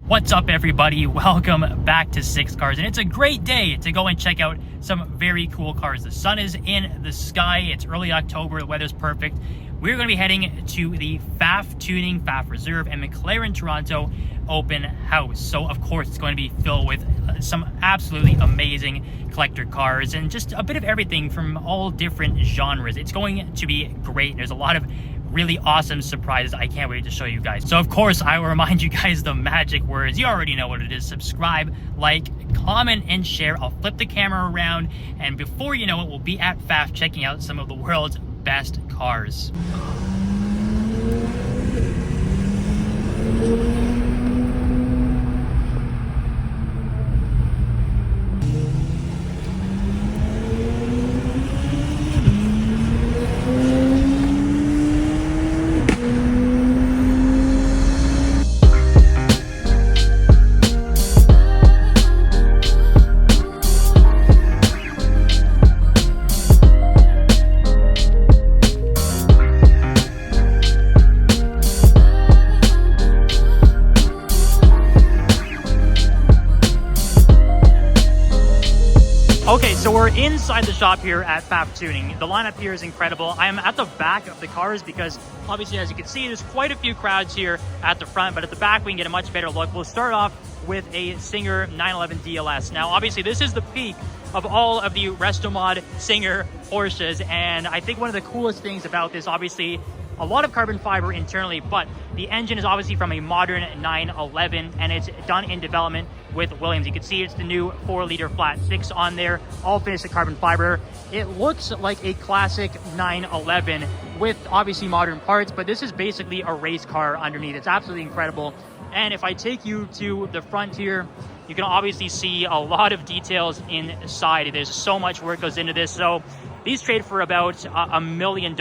What's up, everybody? Welcome back to Six Cars, and it's a great day to go and check out some very cool cars. The sun is in the sky, it's early October, the weather's perfect. We're going to be heading to the Pfaff Tuning, Pfaff Reserve, and McLaren Toronto Open House. So of course it's going to be filled with some absolutely amazing collector cars and just a bit of everything from all different genres. It's going to be great. There's a lot of really awesome surprises I can't wait to show you guys. So of course I will remind you guys the magic words. You already know what it is. Subscribe, like, comment, and share. I'll flip the camera around, and before you know it, we'll be at Pfaff checking out some of the world's best cars. Okay, so we're inside the shop here at Pfaff Tuning. The lineup here is incredible. I am at the back of the cars because obviously, as you can see, there's quite a few crowds here at the front, but at the back we can get a much better look. We'll start off with a Singer 911 DLS. Now, obviously, this is the peak of all of the Restomod Singer Porsches, and I think one of the coolest things about this, obviously, a lot of carbon fiber internally, but the engine is obviously from a modern 911, and it's done in development with Williams. You can see it's the new 4-liter flat 6 on there, all finished in carbon fiber. It looks like a classic 911 with obviously modern parts, but this is basically a race car underneath. It's absolutely incredible. And if I take you to the front here, you can obviously see a lot of details inside. There's so much work goes into this. So these trade for about $1 million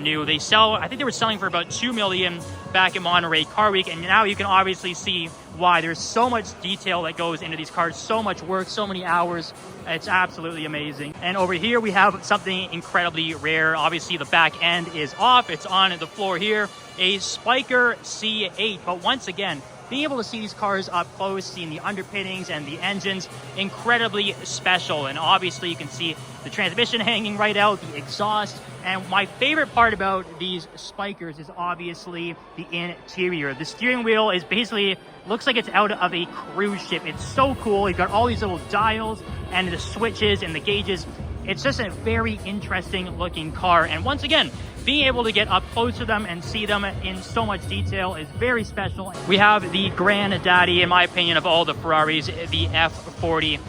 new. They sell, I think they were selling for about $2 million back in Monterey Car Week, and now you can obviously see why. There's so much detail that goes into these cars, so much work, so many hours. It's absolutely amazing. And over here we have something incredibly rare. Obviously the back end is off. It's on the floor here, a Spyker C8. But once again, being able to see these cars up close, seeing the underpinnings and the engines, incredibly special. And obviously you can see the transmission hanging right out, the exhaust. And my favorite part about these Spykers is obviously the interior. The steering wheel is basically, looks like it's out of a cruise ship. It's so cool. You've got all these little dials and the switches and the gauges. It's just a very interesting looking car. And once again, being able to get up close to them and see them in so much detail is very special. We have the granddaddy, in my opinion, of all the Ferraris, the F40.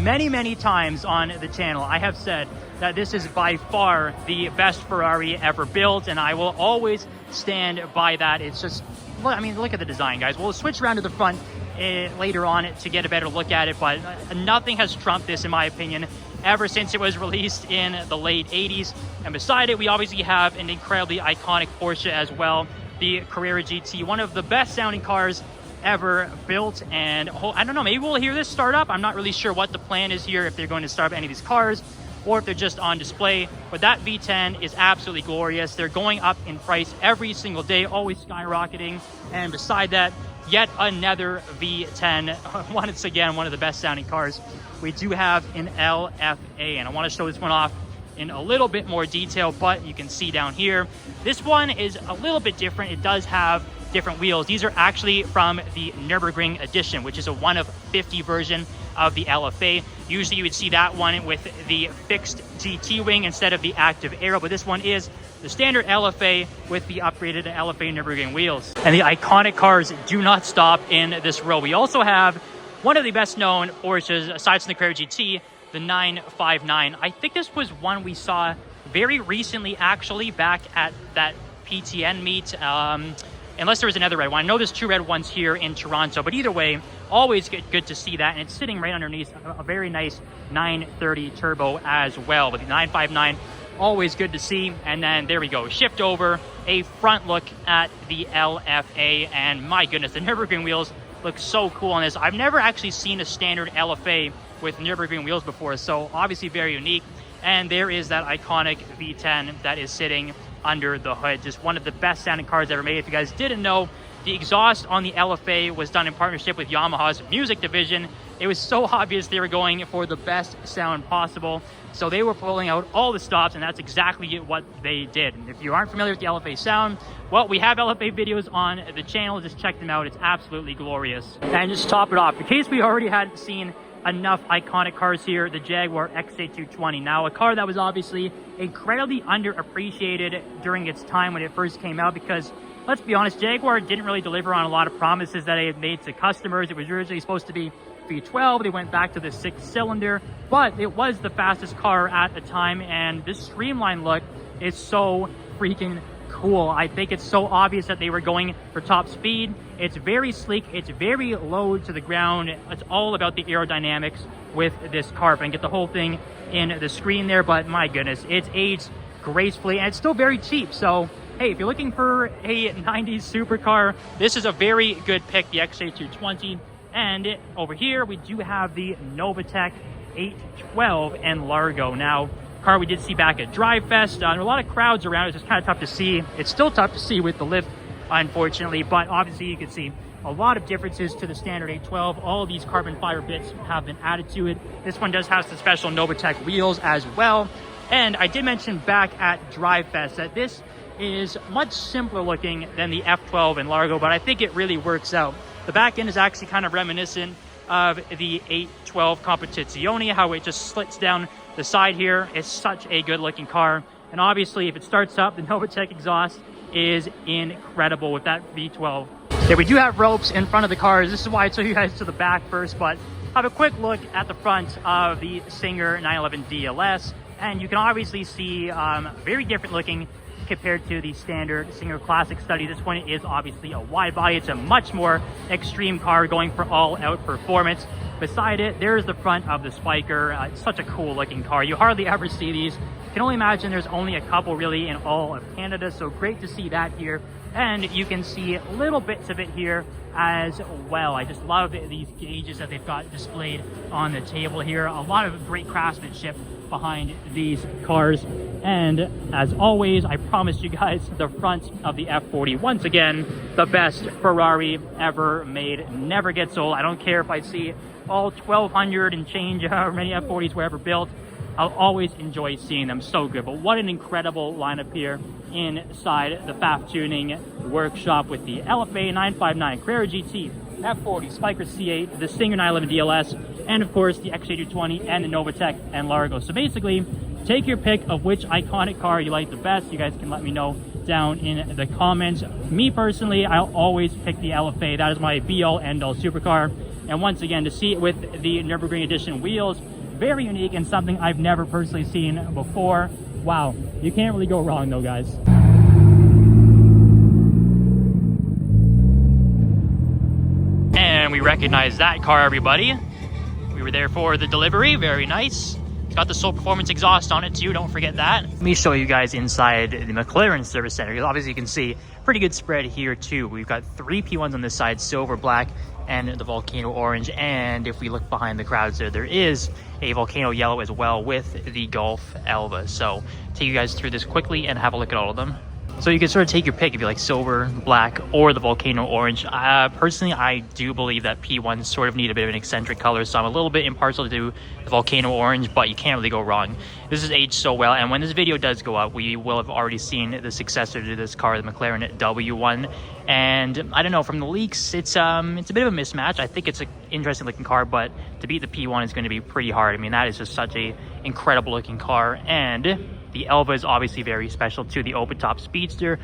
Many times on the channel, I have said that this is by far the best Ferrari ever built, and I will always stand by that. It's just, I mean, look at the design, guys. We'll switch around to the front later on to get a better look at it, but nothing has trumped this, in my opinion, ever since it was released in the late 80s. And beside it, we obviously have an incredibly iconic Porsche as well, the Carrera GT, one of the best sounding cars ever built. And I don't know, maybe we'll hear this start up. I'm not really sure what the plan is here, if they're going to start up any of these cars or if they're just on display. But that V10 is absolutely glorious. They're going up in price every single day, always skyrocketing. And beside that, yet another V10. Once again, one of the best sounding cars. We do have an LFA, and I want to show this one off in a little bit more detail, but you can see down here, this one is a little bit different. It does have different wheels. These are actually from the Nürburgring edition, which is a 1 of 50 version of the LFA. Usually you would see that one with the fixed GT wing instead of the active aero, but this one is the standard LFA with the upgraded LFA Nürburgring wheels. And the iconic cars do not stop in this row. We also have one of the best known Porsches, aside from the Carrera GT, the 959. I think this was one we saw very recently, actually, back at that PTN meet. Unless there was another red one. I know there's 2 red ones here in Toronto, but either way, always good to see that. And it's sitting right underneath a very nice 930 turbo as well. But the 959, always good to see. And then there we go, shift over, a front look at the LFA. And my goodness, the Nürburgring wheels look so cool on this. I've never actually seen a standard LFA with Nürburgring wheels before, so obviously very unique. And there is that iconic V10 that is sitting under the hood. Just one of the best sounding cars ever made. If you guys didn't know, the exhaust on the LFA was done in partnership with Yamaha's music division. It was so obvious they were going for the best sound possible. So they were pulling out all the stops, and that's exactly what they did. And if you aren't familiar with the LFA sound, well, we have LFA videos on the channel. Just check them out. It's absolutely glorious. And just to top it off, in case we already hadn't seen enough iconic cars here, the Jaguar XJ220. Now, a car that was obviously incredibly underappreciated during its time when it first came out, because let's be honest, Jaguar didn't really deliver on a lot of promises that they had made to customers. It was originally supposed to be V12. They went back to the 6-cylinder, but it was the fastest car at the time, and this streamlined look is so freaking cool. I think it's so obvious that they were going for top speed. It's very sleek, it's very low to the ground. It's all about the aerodynamics with this car. If I can get the whole thing in the screen there, but my goodness, it's aged gracefully, and it's still very cheap. So hey, if you're looking for a 90s supercar, this is a very good pick, the XJ220. And over here, we do have the Novatec 812 and Largo. Now, car we did see back at Drive Fest. There were a lot of crowds around. It's just kind of tough to see. It's still tough to see with the lift, unfortunately, but obviously you can see a lot of differences to the standard 812. All of these carbon fiber bits have been added to it. This one does have some special Novatec wheels as well. And I did mention back at Drive Fest that this is much simpler looking than the F12 and Largo, but I think it really works out. The back end is actually kind of reminiscent of the 812 Competizione, how it just slits down the side here. It's such a good looking car. And obviously, if it starts up, the Novatec exhaust is incredible with that V12. Yeah, we do have ropes in front of the cars. This is why I took you guys to the back first, but have a quick look at the front of the Singer 911 DLS. And you can obviously see very different looking compared to the standard Singer Classic Study. This one is obviously a wide body. It's a much more extreme car going for all-out performance. Beside it, there's the front of the Spyker. It's such a cool looking car. You hardly ever see these. You can only imagine there's only a couple really in all of Canada, so great to see that here. And you can see little bits of it here as well. I just love these gauges that they've got displayed on the table here. A lot of great craftsmanship behind these cars. And as always, I promised you guys the front of the F40. Once again, the best Ferrari ever made. Never gets old. I don't care if I see all 1,200 and change however many F40s were ever built. I'll always enjoy seeing them. So good. But what an incredible lineup here inside the Pfaff Tuning workshop with the LFA 959, Carrera GT, F40, Spyker C8, the Singer 911 DLS, and of course the XJ220 and the Novatec and Largo. So basically, take your pick of which iconic car you like the best. You guys can let me know down in the comments. Me personally, I'll always pick the LFA. That is my be-all, end-all supercar. And once again, to see it with the Nürburgring Edition wheels, very unique and something I've never personally seen before. Wow, you can't really go wrong though, guys. And we recognize that car, everybody. We were there for the delivery. Very nice. It's got the Soul Performance exhaust on it too, don't forget that. Let me show you guys inside the McLaren service center, because obviously you can see pretty good spread here too. We've got 3 P1s on this side, silver, black, and the volcano orange. And if we look behind the crowds there is a volcano yellow as well with the Golf Elva. So take you guys through this quickly and have a look at all of them. So you can sort of take your pick if you like silver, black, or the volcano orange. Personally, I do believe that P1s sort of need a bit of an eccentric color, so I'm a little bit impartial to the volcano orange, but you can't really go wrong. This is aged so well, and when this video does go up, we will have already seen the successor to this car, the McLaren W1. And I don't know, from the leaks, it's a bit of a mismatch. I think it's an interesting looking car, but to beat the P1 is going to be pretty hard. I mean, that is just such a incredible looking car. And the Elva is obviously very special to the open top speedster,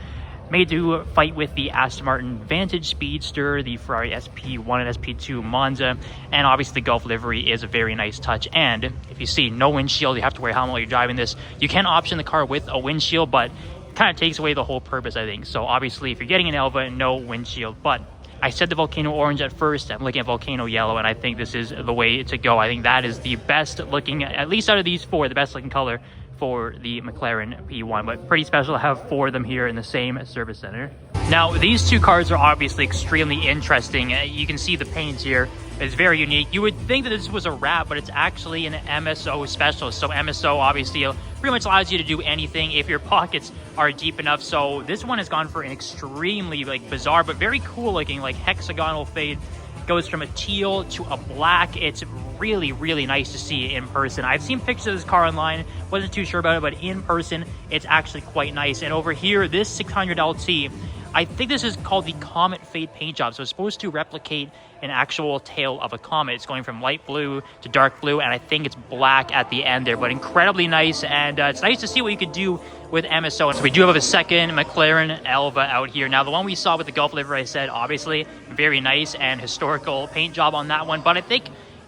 made to fight with the Aston Martin Vantage Speedster, the Ferrari SP1 and SP2 Monza, and obviously the Golf livery is a very nice touch. And if you see no windshield, you have to wear a helmet while you're driving this. You can option the car with a windshield, but it kind of takes away the whole purpose, I think. So obviously if you're getting an Elva, no windshield. But I said the volcano orange at first. I'm looking at volcano yellow, and I think this is the way to go. I think that is the best looking, at least out of these 4, the best looking color for the McLaren P1, but pretty special to have 4 of them here in the same service center. Now, these 2 cars are obviously extremely interesting. You can see the paint here. is very unique. You would think that this was a wrap, but it's actually an MSO special. So MSO obviously pretty much allows you to do anything if your pockets are deep enough. So this one has gone for an extremely like bizarre but very cool looking like hexagonal fade. Goes from a teal to a black. It's really, really nice to see in person. I've seen pictures of this car online, wasn't too sure about it, but in person, it's actually quite nice. And over here, this 600 LT, I think this is called the Comet Fade paint job. So it's supposed to replicate an actual tail of a comet. It's going from light blue to dark blue, and I think it's black at the end there, but incredibly nice. And it's nice to see what you could do with MSO. So we do have a second McLaren Elva out here. Now, the one we saw with the Gulf livery, I said, obviously, very nice and historical paint job on that one, but I think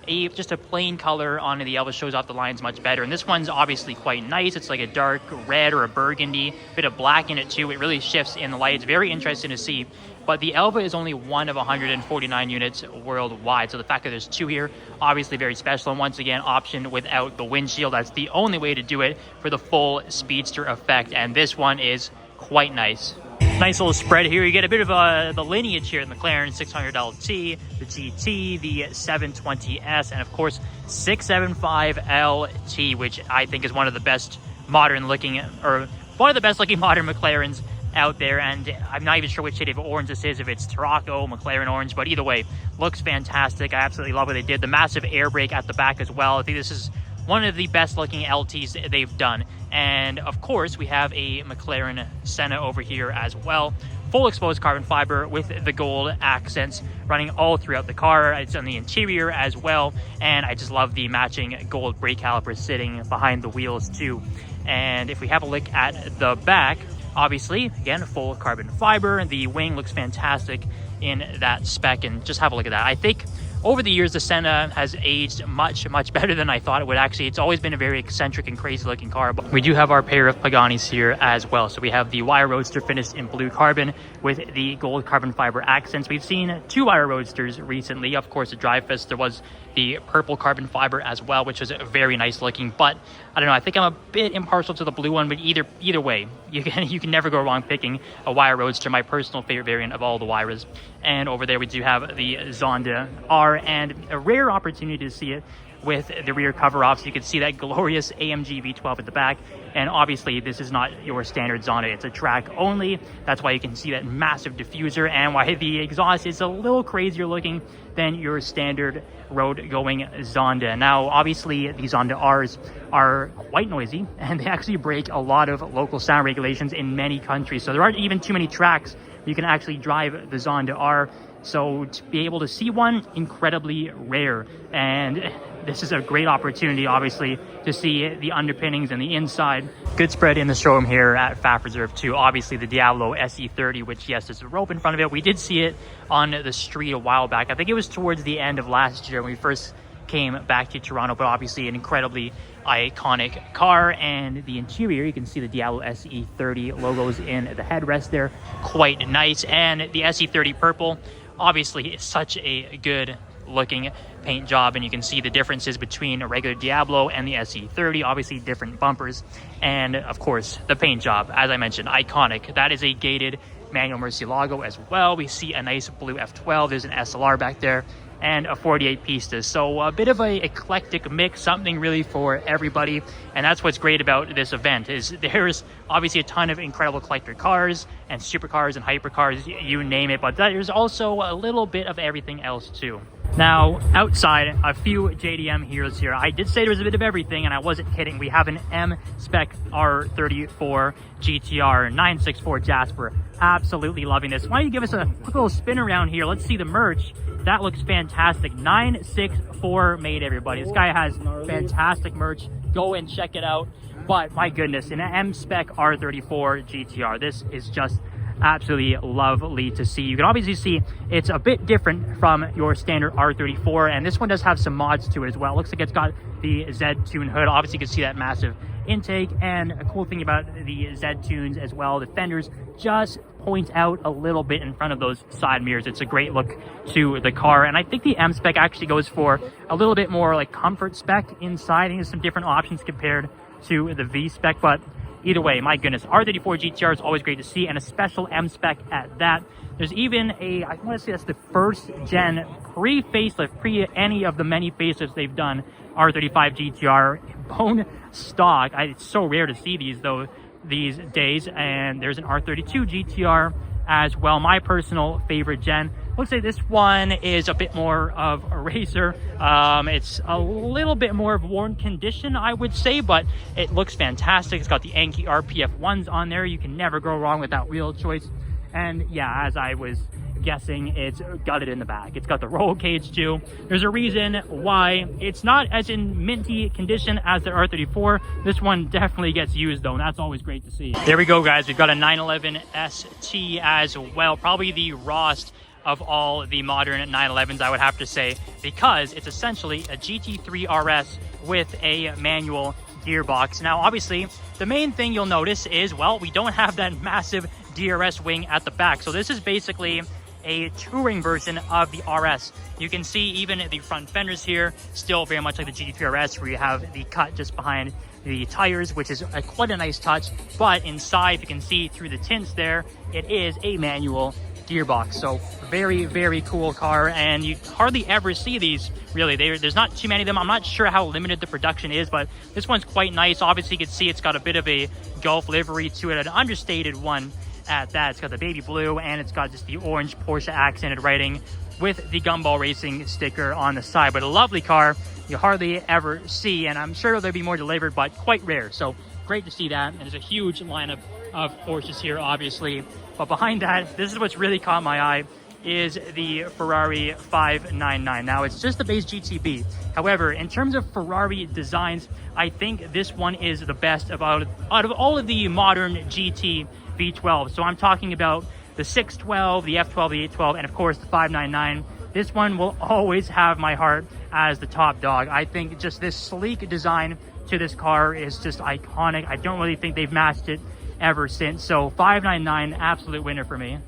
just a plain color on the Elva shows off the lines much better. And this one's obviously quite nice. It's like a dark red or a burgundy, bit of black in it too. It really shifts in the light. It's very interesting to see. But the Elva is only one of 149 units worldwide. So the fact that there's two here, obviously very special. And once again, optioned without the windshield. That's the only way to do it for the full speedster effect. And this one is quite nice. Nice little spread here. You get a bit of the lineage here, the McLaren 600 LT, the GT, the 720S, and of course 675 LT, which I think is one of the best modern looking modern McLarens out there. And I'm not even sure which shade of orange this is, if it's Tarocco, McLaren orange, but either way, looks fantastic. I absolutely love what they did. The massive air brake at the back as well. I think this is one of the best looking LTs they've done. And of course, we have a McLaren Senna over here as well. Full exposed carbon fiber with the gold accents running all throughout the car. It's on the interior as well. And I just love the matching gold brake calipers sitting behind the wheels too. And if we have a look at the back, obviously, again, full carbon fiber. The wing looks fantastic in that spec. And just have a look at that. I think over the years, the Senna has aged much better than I thought it would. Actually, it's always been a very eccentric and crazy looking car. But we do have our pair of Paganis here as well. So we have the Wire Roadster finished in blue carbon with the gold carbon fiber accents. We've seen two Wire Roadsters recently. Of course, the Drive Fest, there was the purple carbon fiber as well, which was very nice looking. But I don't know, I think I'm a bit impartial to the blue one, but either way, you can never go wrong picking a Wire Roadster, my personal favorite variant of all the Wiras. And over there we do have the Zonda R, and a rare opportunity to see it with the rear cover off, so you can see that glorious AMG V12 at the back. And obviously this is not your standard Zonda, it's a track only. That's why you can see that massive diffuser, and why the exhaust is a little crazier looking than your standard road going Zonda. Now obviously these Zonda Rs are quite noisy, and they actually break a lot of local sound regulations in many countries. So there aren't even too many tracks you can actually drive the Zonda R. So to be able to see one, incredibly rare. And this is a great opportunity, obviously, to see the underpinnings and the inside. Good spread in the showroom here at Pfaff Reserve 2. Obviously, the Diablo SE30, which, yes, there's a rope in front of it. We did see it on the street a while back. I think it was towards the end of last year when we first came back to Toronto, but obviously an incredibly iconic car. And the interior, you can see the Diablo SE30 logos in the headrest there. Quite nice. And the SE30 purple, obviously, it's such a good looking paint job, and you can see the differences between a regular Diablo and the SE30. Obviously different bumpers, and of course the paint job, as I mentioned, iconic. That is a gated manual Murcielago as well. We see a nice blue F12. There's an SLR back there and a 48 Pistas. So a bit of a eclectic mix, something really for everybody. And that's what's great about this event, is there's obviously a ton of incredible collector cars and supercars and hypercars, you name it, but there's also a little bit of everything else too. Now, outside, a few JDM Heroes here. I did say there was a bit of everything, and I wasn't kidding. We have an M-Spec R34 GTR 964 Jasper. Absolutely loving this. Why don't you give us a quick little spin around here? Let's see the merch. That looks fantastic. 964 made, everybody. This guy has fantastic merch. Go and check it out. But my goodness, an M-Spec R34 GTR. This is just absolutely lovely to see. You can obviously see it's a bit different from your standard R34, and this one does have some mods to it as well. It looks like it's got the Z-Tune hood. Obviously you can see that massive intake, and a cool thing about the Z-Tunes as well, the fenders just point out a little bit in front of those side mirrors. It's a great look to the car, and I think the M-Spec actually goes for a little bit more like comfort spec inside. I think there's some different options compared to the V-Spec, but either way, my goodness, R34 GTR is always great to see, and a special M spec at that. There's even a, I want to say that's the first gen pre-facelift, pre any of the many facelifts they've done, R35 GTR bone stock. It's so rare to see these though these days. And there's an R32 GTR as well, my personal favorite gen. Looks like this one is a bit more of a racer. It's a little bit more of worn condition, I would say, but it looks fantastic. It's got the Anki RPF1s on there. You can never go wrong with that wheel choice. And yeah, as I was guessing, it's got it in the back. It's got the roll cage too. There's a reason why it's not as in minty condition as the R34. This one definitely gets used though, and that's always great to see. There we go, guys. We've got a 911 ST as well. Probably the rawest of all the modern 911s, I would have to say, because it's essentially a GT3 RS with a manual gearbox. Now, obviously, the main thing you'll notice is, well, we don't have that massive DRS wing at the back. So this is basically a touring version of the RS. You can see even the front fenders here, still very much like the GT3 RS, where you have the cut just behind the tires, which is quite a nice touch. But inside, you can see through the tints there, it is a manual gearbox. So very, very cool car, and you hardly ever see these really. There's not too many of them. I'm not sure how limited the production is, but this one's quite nice. Obviously, you can see it's got a bit of a Gulf livery to it, an understated one at that. It's got the baby blue, and it's got just the orange Porsche accented writing with the Gumball Racing sticker on the side. But a lovely car you hardly ever see, and I'm sure there'll be more delivered, but quite rare. So great to see that. And there's a huge lineup of Porsches here, obviously. But behind that, this is what's really caught my eye, is the Ferrari 599. Now, it's just the base GTB. However, in terms of Ferrari designs, I think this one is the best out of all of the modern GT V12. So I'm talking about the 612, the F12, the 812, and of course the 599. This one will always have my heart as the top dog. I think just this sleek design to this car is just iconic. I don't really think they've matched it ever since. So 599, absolute winner for me.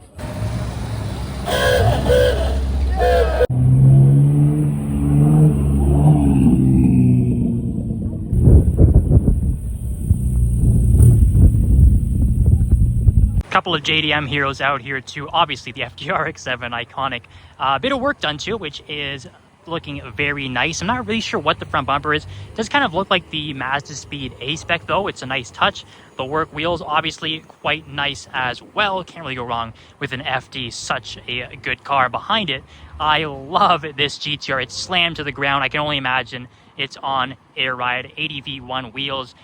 Couple of JDM Heroes out here too. Obviously the FDR X7, iconic. A bit of work done to it, which is looking very nice. I'm not really sure what the front bumper is. It does kind of look like the Mazda Speed A-Spec though. It's a nice touch. The work wheels, obviously quite nice as well. Can't really go wrong with an FD, such a good car. Behind it, I love this GTR. It's slammed to the ground. I can only imagine it's on air ride, 80V1 wheels.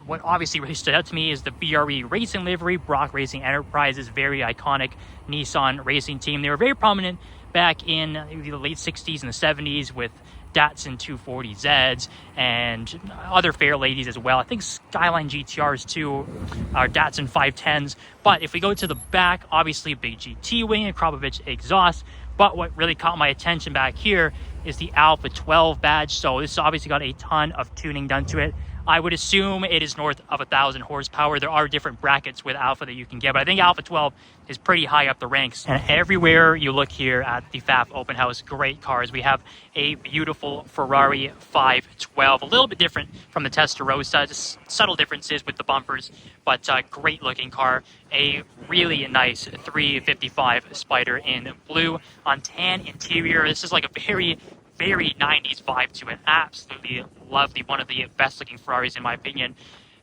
What obviously really stood out to me is the BRE Racing livery, Brock Racing Enterprises, very iconic Nissan racing team. They were very prominent back in the late 60s and the 70s with Datsun 240Zs and other fair ladies as well. I think Skyline GTRs too, or Datsun 510s. But if we go to the back, obviously big GT wing and Krapovich exhaust. But what really caught my attention back here is the Alpha 12 badge. So this obviously got a ton of tuning done to it. I would assume it is north of 1,000 horsepower. There are different brackets with Alpha that you can get, but I think Alpha 12 is pretty high up the ranks. And everywhere you look here at the Pfaff Open House, great cars. We have a beautiful Ferrari 512, a little bit different from the Testarossa, just subtle differences with the bumpers, but great looking car. A really nice 355 Spider in blue on tan interior. This is like a very 90s vibe to it. Absolutely lovely. One of the best looking Ferraris in my opinion.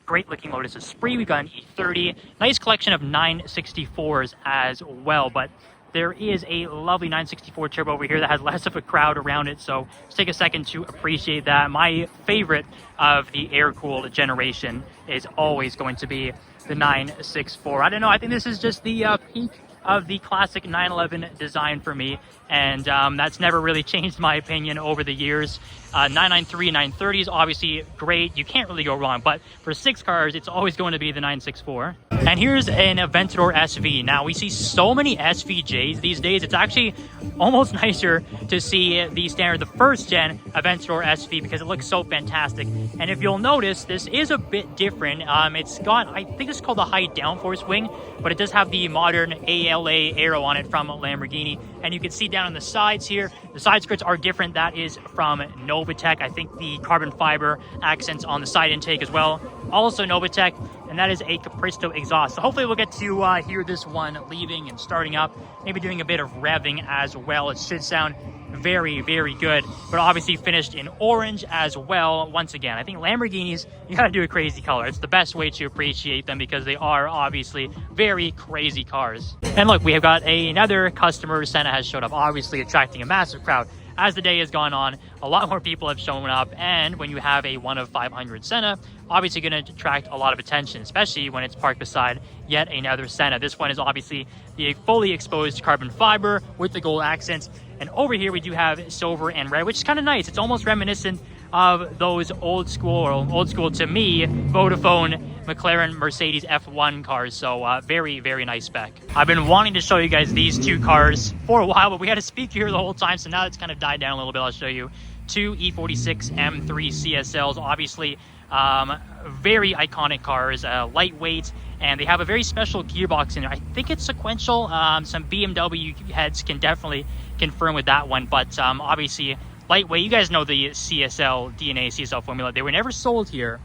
Great looking Lotus Esprit. We've got an E30. Nice collection of 964s as well, but there is a lovely 964 turbo over here that has less of a crowd around it, so let's take a second to appreciate that. My favorite of the air-cooled generation is always going to be the 964. I don't know, I think this is just the peak of the classic 911 design for me, and that's never really changed my opinion over the years. 993 and 930 is obviously great. You can't really go wrong, but for 6 cars, it's always going to be the 964. And here's an Aventador SV. Now, we see so many SVJs these days. It's actually almost nicer to see the standard, the first gen Aventador SV, because it looks so fantastic. And if you'll notice, this is a bit different. It's got, I think it's called the high downforce wing, but it does have the modern ALA aero on it from Lamborghini. And you can see down on the sides here, the side skirts are different. That is from Novatec. I think the carbon fiber accents on the side intake as well. Also Novatec. and that is a Capristo exhaust. So hopefully we'll get to hear this one leaving and starting up, maybe doing a bit of revving as well. It should sound very, very good, but obviously finished in orange as well. Once again, I think Lamborghinis, you gotta do a crazy color. It's the best way to appreciate them because they are obviously very crazy cars. And look, we have got another customer. Senna has showed up, obviously attracting a massive crowd. As the day has gone on, a lot more people have shown up, and when you have a 1 of 500 Senna, obviously going to attract a lot of attention, especially when it's parked beside yet another Senna. This one is obviously the fully exposed carbon fiber with the gold accents, and over here we do have silver and red, which is kind of nice. It's almost reminiscent of those old school to me, Vodafone, McLaren, Mercedes F1 cars. So very, very nice spec. I've been wanting to show you guys these two cars for a while, but we had a speaker here the whole time, so now it's kind of died down a little bit. I'll show you two E46 M3 CSLs. Obviously very iconic cars, lightweight, and they have a very special gearbox in there. I think it's sequential. Some BMW heads can definitely confirm with that one, but obviously lightweight. You guys know the CSL DNA, CSL formula. They were never sold here,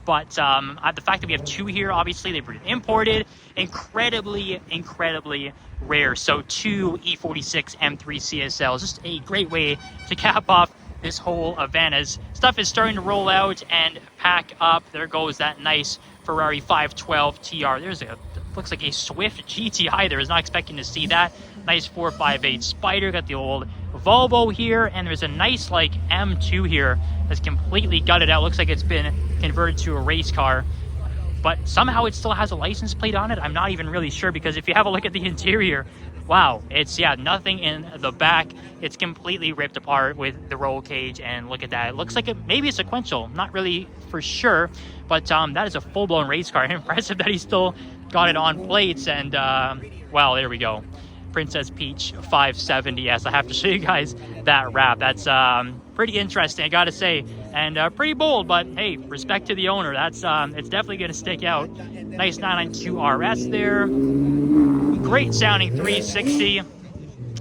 but the fact that we have two here, obviously they were imported, incredibly rare. So two E46 M3 CSLs, just a great way to cap off this whole event as stuff is starting to roll out and pack up. There goes that nice Ferrari 512 TR. There's looks like a Swift GTI there. I was not expecting to see that. Nice 458 Spider. Got the old Volvo here, and there's a nice like M2 here that's completely gutted out. Looks like it's been converted to a race car, but somehow it still has a license plate on it. I'm not even really sure, because if you have a look at the interior, wow, it's nothing in the back. It's completely ripped apart with the roll cage, and look at that. It looks like maybe a sequential, not really for sure, but that is a full-blown race car. Impressive that he still got it on plates. And wow, there we go. Princess Peach 570S. I have to show you guys that wrap. That's pretty interesting, I gotta say, and pretty bold, but hey, respect to the owner. That's it's definitely gonna stick out. Nice 992 RS there. Great sounding 360.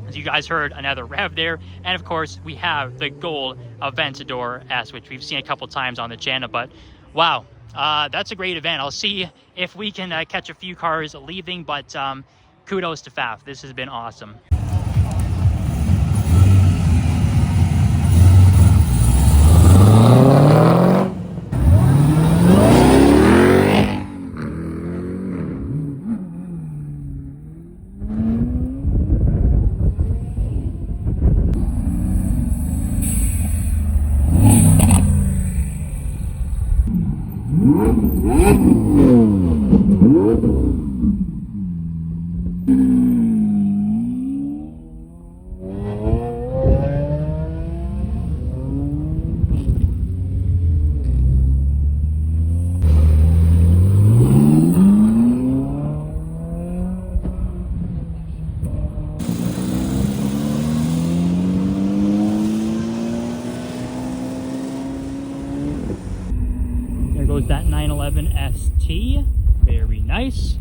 As you guys heard, another rev there. And of course, we have the gold Aventador S, which we've seen a couple times on the channel, but wow, that's a great event. I'll see if we can catch a few cars leaving, but kudos to Pfaff. This has been awesome. That 911 ST, very nice.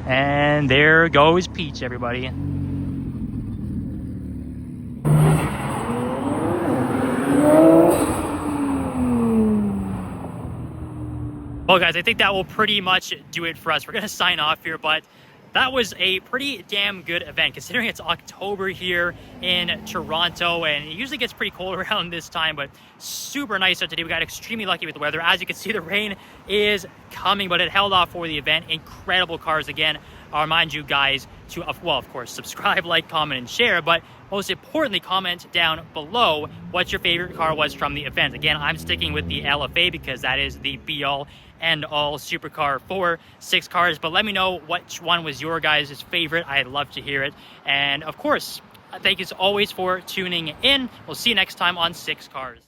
And there goes Peach, everybody. Well guys, I think that will pretty much do it for us. We're gonna sign off here, but that was a pretty damn good event considering it's October here in Toronto, and it usually gets pretty cold around this time, but super nice out today. We got extremely lucky with the weather. As you can see, the rain is coming, but it held off for the event. Incredible cars again. I'll remind you guys to, well, of course, subscribe, like, comment, and share, but most importantly, comment down below what your favorite car was from the event. Again, I'm sticking with the LFA because that is the be-all and all supercar for 6 cars, but let me know which one was your guys' favorite. I'd love to hear it. And of course, thank you as always for tuning in. We'll see you next time on 6 Cars.